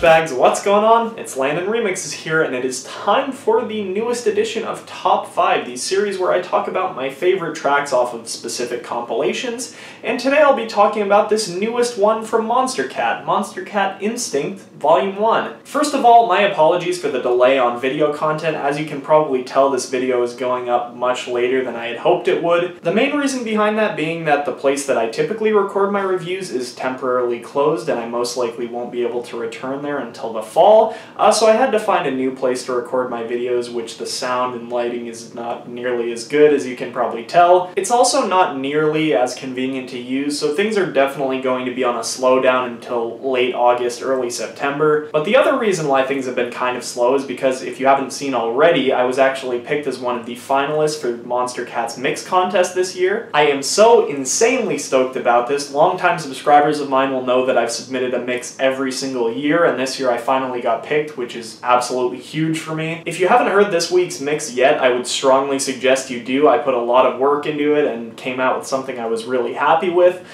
Fleshbags, what's going on? It's Landon Remixes here, and it is time for the newest edition of Top 5, the series where I talk about my favorite tracks off of specific compilations, and today I'll be talking about this newest one from Monstercat, Monstercat Instinct Volume 1. First of all, my apologies for the delay on video content. As you can probably tell, this video is going up much later than I had hoped it would. The main reason behind that being that the place that I typically record my reviews is temporarily closed, and I most likely won't be able to return there until the fall, so I had to find a new place to record my videos, which the sound and lighting is not nearly as good, as you can probably tell. It's also not nearly as convenient to use, so things are definitely going to be on a slowdown until late August, early September. But the other reason why things have been kind of slow is because, if you haven't seen already, I was actually picked as one of the finalists for Monstercat's mix contest this year. I am so insanely stoked about this. Longtime subscribers of mine will know that I've submitted a mix every single year, and this year I finally got picked, which is absolutely huge for me. If you haven't heard this week's mix yet, I would strongly suggest you do. I put a lot of work into it and came out with something I was really happy with.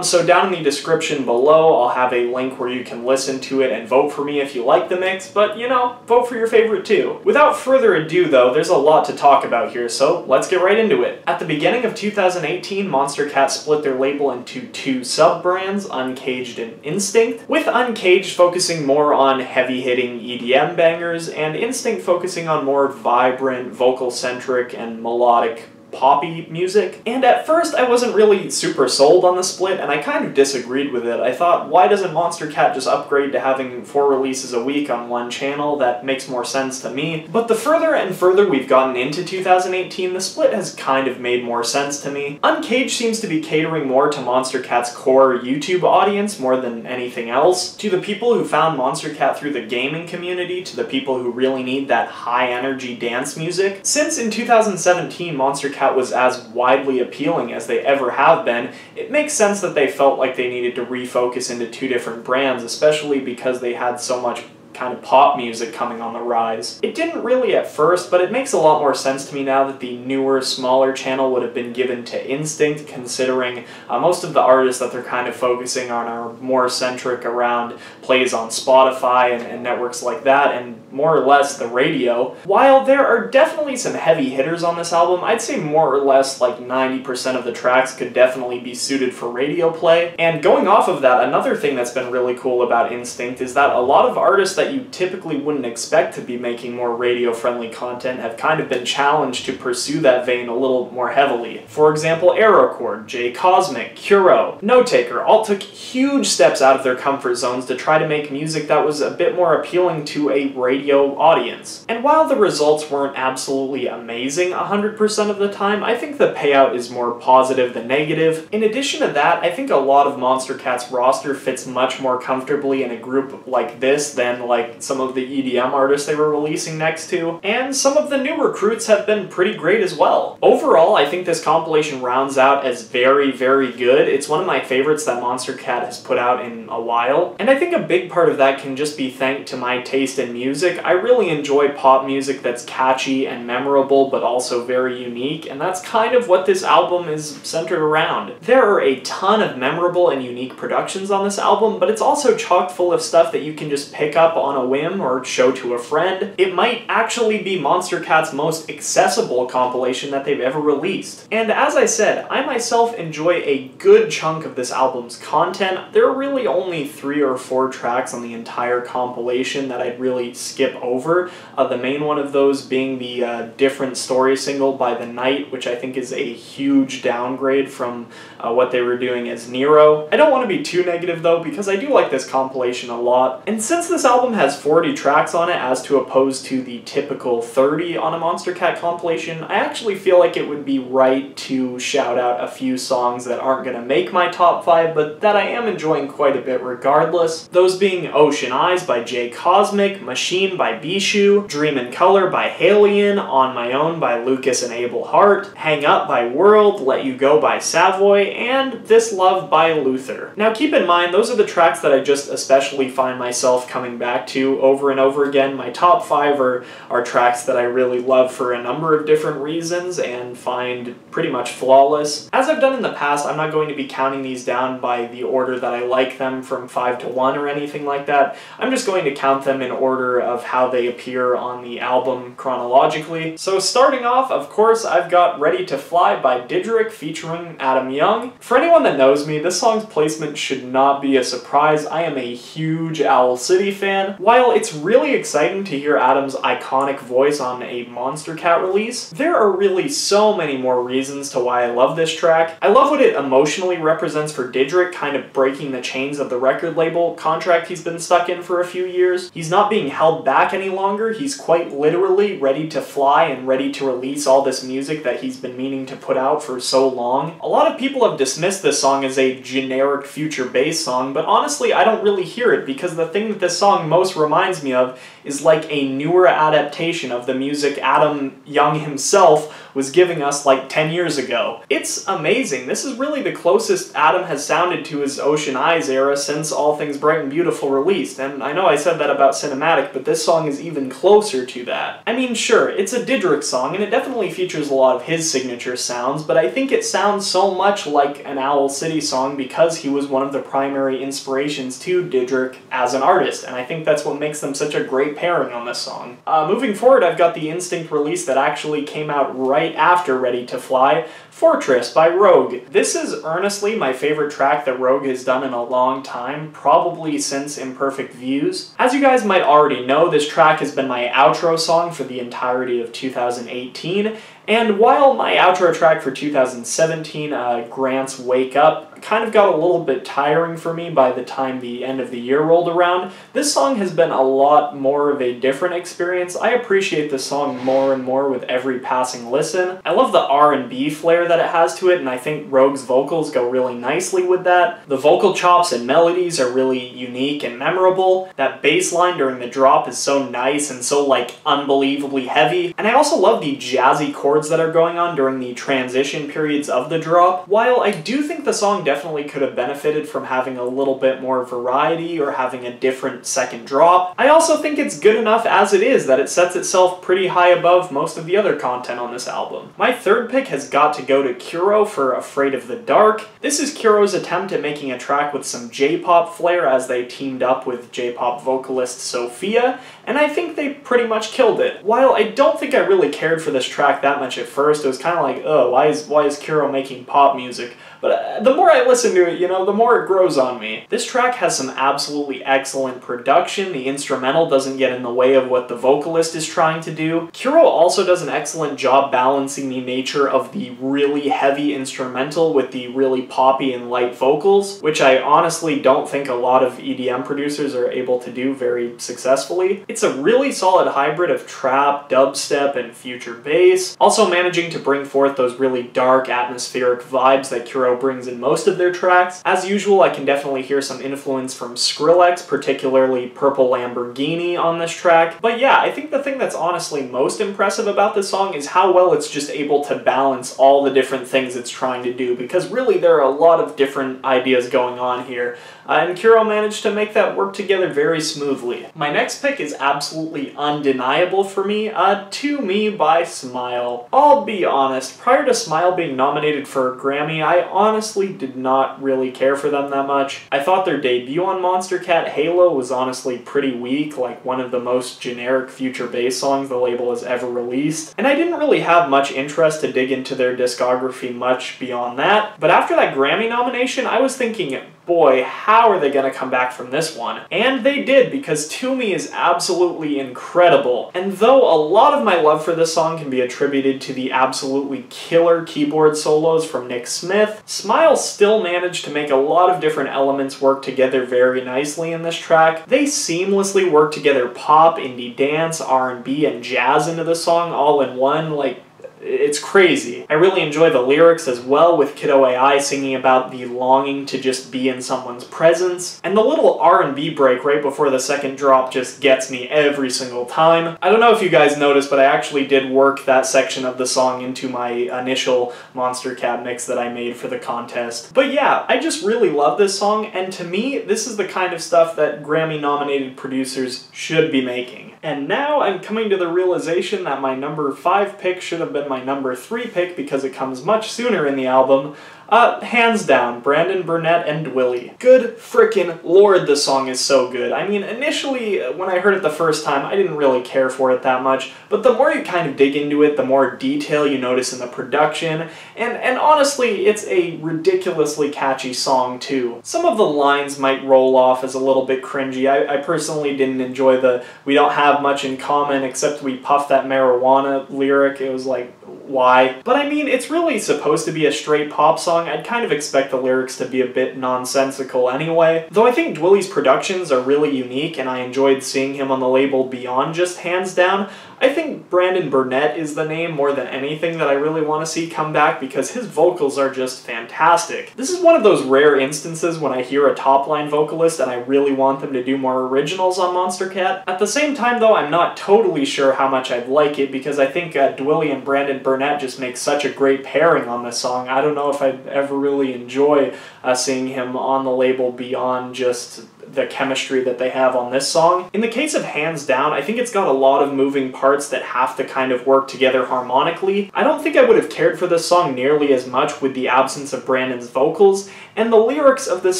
So down in the description below, I'll have a link where you can listen to it and vote for me if you like the mix, but you know, vote for your favorite too. Without further ado though, there's a lot to talk about here, so let's get right into it. At the beginning of 2018, Monstercat split their label into two sub-brands, Uncaged and Instinct, with Uncaged focusing more on heavy-hitting EDM bangers, and Instinct focusing on more vibrant, vocal-centric, and melodic poppy music. And at first I wasn't really super sold on the split, and I kind of disagreed with it. I thought, why doesn't Monstercat just upgrade to having 4 releases a week on one channel? That makes more sense to me. But the further and further we've gotten into 2018, the split has kind of made more sense to me. Uncaged seems to be catering more to Monstercat's core YouTube audience more than anything else, to the people who found Monstercat through the gaming community, to the people who really need that high-energy dance music. Since in 2017 Monstercat was as widely appealing as they ever have been, it makes sense that they felt like they needed to refocus into two different brands, especially because they had so much kind of pop music coming on the rise. It didn't really at first, but it makes a lot more sense to me now that the newer, smaller channel would have been given to Instinct, considering most of the artists that they're kind of focusing on are more centric around plays on Spotify and networks like that, and more or less the radio. While there are definitely some heavy hitters on this album, I'd say more or less like 90% of the tracks could definitely be suited for radio play. And going off of that, another thing that's been really cool about Instinct is that a lot of artists that you typically wouldn't expect to be making more radio-friendly content have kind of been challenged to pursue that vein a little more heavily. For example, Aerocord, J Cosmic, Kuro, Notaker all took huge steps out of their comfort zones to try to make music that was a bit more appealing to a radio audience. And while the results weren't absolutely amazing 100% of the time, I think the payout is more positive than negative. In addition to that, I think a lot of Monstercat's roster fits much more comfortably in a group like this than like some of the EDM artists they were releasing next to, and some of the new recruits have been pretty great as well. Overall, I think this compilation rounds out as very, very good. It's one of my favorites that Monstercat has put out in a while, and I think a big part of that can just be thanked to my taste in music. I really enjoy pop music that's catchy and memorable, but also very unique, and that's kind of what this album is centered around. There are a ton of memorable and unique productions on this album, but it's also chock full of stuff that you can just pick up on a whim or show to a friend. It might actually be Monstercat's most accessible compilation that they've ever released. And as I said, I myself enjoy a good chunk of this album's content. There are really only 3 or 4 tracks on the entire compilation that I'd really skip over. The main one of those being the Different Story single by The Night, which I think is a huge downgrade from what they were doing as Nero. I don't want to be too negative though, because I do like this compilation a lot. And since this album has 40 tracks on it as to opposed to the typical 30 on a Monstercat compilation, I actually feel like it would be right to shout out a few songs that aren't going to make my top 5, but that I am enjoying quite a bit regardless. Those being Ocean Eyes by J Cosmic, Machine Machine by Bishu, Dream in Color by Halion, On My Own by Lucas and Abel Hart, Hang Up by World, Let You Go by Savoy, and This Love by Luther. Now keep in mind, those are the tracks that I just especially find myself coming back to over and over again. My top 5 are tracks that I really love for a number of different reasons and find pretty much flawless. As I've done in the past, I'm not going to be counting these down by the order that I like them from 5 to 1 or anything like that. I'm just going to count them in order of how they appear on the album chronologically. So starting off, of course, I've got Ready to Fly by Didrik featuring Adam Young. For anyone that knows me, this song's placement should not be a surprise. I am a huge Owl City fan. While it's really exciting to hear Adam's iconic voice on a Monstercat release, there are really so many more reasons to why I love this track. I love what it emotionally represents for Didrik, kind of breaking the chains of the record label contract he's been stuck in for a few years. He's not being held back any longer. He's quite literally ready to fly and ready to release all this music that he's been meaning to put out for so long. A lot of people have dismissed this song as a generic future bass song, but honestly I don't really hear it, because the thing that this song most reminds me of is like a newer adaptation of the music Adam Young himself was giving us like 10 years ago. It's amazing. This is really the closest Adam has sounded to his Ocean Eyes era since All Things Bright and Beautiful released, and I know I said that about Cinematic, but this song is even closer to that. I mean, sure, it's a Didrik song, and it definitely features a lot of his signature sounds, but I think it sounds so much like an Owl City song because he was one of the primary inspirations to Didrik as an artist, and I think that's what makes them such a great pairing on this song. Moving forward, I've got the Instinct release that actually came out right after Ready to Fly, Fortress by Rogue. This is earnestly my favorite track that Rogue has done in a long time, probably since Imperfect Views. As you guys might already know, this track has been my outro song for the entirety of 2018, and while my outro track for 2017, Grant's Wake Up, kind of got a little bit tiring for me by the time the end of the year rolled around, this song has been a lot more of a different experience. I appreciate this song more and more with every passing listen. I love the R&B flair that it has to it, and I think Rogue's vocals go really nicely with that. The vocal chops and melodies are really unique and memorable. That bass line during the drop is so nice and so like unbelievably heavy, and I also love the jazzy chords that are going on during the transition periods of the drop. While I do think the song definitely could have benefited from having a little bit more variety or having a different second drop, I also think it's good enough as it is that it sets itself pretty high above most of the other content on this album. My third pick has got to go to Kuro for Afraid of the Dark. This is Kuro's attempt at making a track with some J-pop flair as they teamed up with J-pop vocalist Sophia, and I think they pretty much killed it. While I don't think I really cared for this track that much at first, it was kind of like, oh, why is Kuro making pop music? But the more I listen to it, you know, the more it grows on me. This track has some absolutely excellent production. The instrumental doesn't get in the way of what the vocalist is trying to do. Kuro also does an excellent job balancing the nature of the really heavy instrumental with the really poppy and light vocals, which I honestly don't think a lot of EDM producers are able to do very successfully. It's a really solid hybrid of trap, dubstep, and future bass, also managing to bring forth those really dark, atmospheric vibes that Kuro brings in most of their tracks. As usual, I can definitely hear some influence from Skrillex, particularly Purple Lamborghini on this track. But yeah, I think the thing that's honestly most impressive about this song is how well it's just able to balance all the different things it's trying to do, because really there are a lot of different ideas going on here. And Kuro managed to make that work together very smoothly. My next pick is absolutely undeniable for me, To Me by Smile. I'll be honest, prior to Smile being nominated for a Grammy, I honestly did not really care for them that much. I thought their debut on Monstercat, Halo, was honestly pretty weak, like one of the most generic future bass songs the label has ever released, and I didn't really have much interest to dig into their discography much beyond that. But after that Grammy nomination, I was thinking, boy, how are they going to come back from this one? And they did, because To Me is absolutely incredible. And though a lot of my love for this song can be attributed to the absolutely killer keyboard solos from Nick Smith, Smile still managed to make a lot of different elements work together very nicely in this track. They seamlessly work together pop, indie dance, R&B, and jazz into the song all in one. Like, It's crazy. I really enjoy the lyrics as well, with Kiddo AI singing about the longing to just be in someone's presence. And the little R&B break right before the second drop just gets me every single time. I don't know if you guys noticed, but I actually did work that section of the song into my initial Monstercat mix that I made for the contest. But yeah, I just really love this song, and to me, this is the kind of stuff that Grammy-nominated producers should be making. And now I'm coming to the realization that my number 5 pick should have been my number 3 pick because it comes much sooner in the album. Hands down, Brandon Burnett and Dwilly. Good frickin' lord, the song is so good. I mean, initially, when I heard it the first time, I didn't really care for it that much, but the more you kind of dig into it, the more detail you notice in the production, and honestly, it's a ridiculously catchy song, too. Some of the lines might roll off as a little bit cringy. I personally didn't enjoy the "we don't have much in common except we puff that marijuana" lyric. It was like, why? But I mean, it's really supposed to be a straight pop song. I'd kind of expect the lyrics to be a bit nonsensical anyway. Though I think Dwilly's productions are really unique, and I enjoyed seeing him on the label beyond just Hands Down. I think Brandon Burnett is the name more than anything that I really want to see come back, because his vocals are just fantastic. This is one of those rare instances when I hear a top-line vocalist and I really want them to do more originals on Monstercat. At the same time though, I'm not totally sure how much I'd like it, because I think Dwilly and Brandon Burnett just make such a great pairing on this song. I don't know if I'd ever really enjoy seeing him on the label beyond just the chemistry that they have on this song. In the case of Hands Down, I think it's got a lot of moving parts that have to kind of work together harmonically. I don't think I would have cared for this song nearly as much with the absence of Brandon's vocals, and the lyrics of this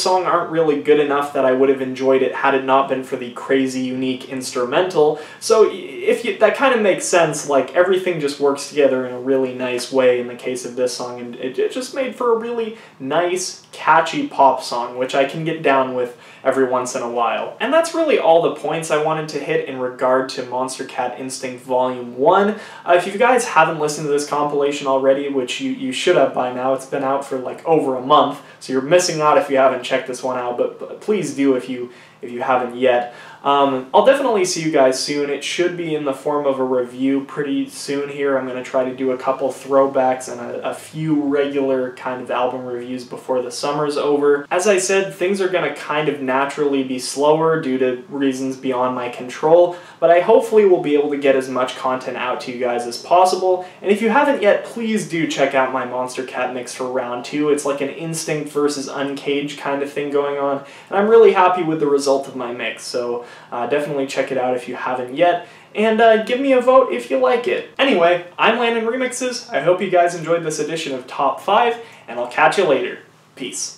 song aren't really good enough that I would have enjoyed it had it not been for the crazy, unique instrumental. So that kind of makes sense, like everything just works together in a really nice way in the case of this song, and it just made for a really nice, catchy pop song, which I can get down with every once in a while. And that's really all the points I wanted to hit in regard to Monstercat Instinct Volume 1. If you guys haven't listened to this compilation already, which you should have by now, it's been out for like over a month, so you're missing out if you haven't checked this one out, but please do if you haven't yet. I'll definitely see you guys soon. It should be in the form of a review pretty soon here. I'm going to try to do a couple throwbacks and a few regular kind of album reviews before the summer's over. As I said, things are going to kind of naturally be slower due to reasons beyond my control, but I hopefully will be able to get as much content out to you guys as possible. And if you haven't yet, please do check out my Monstercat mix for round 2. It's like an Instinct versus Uncaged kind of thing going on, and I'm really happy with the result of my mix, so definitely check it out if you haven't yet, and give me a vote if you like it. Anyway, I'm Landon Remixes. I hope you guys enjoyed this edition of Top 5, and I'll catch you later. Peace.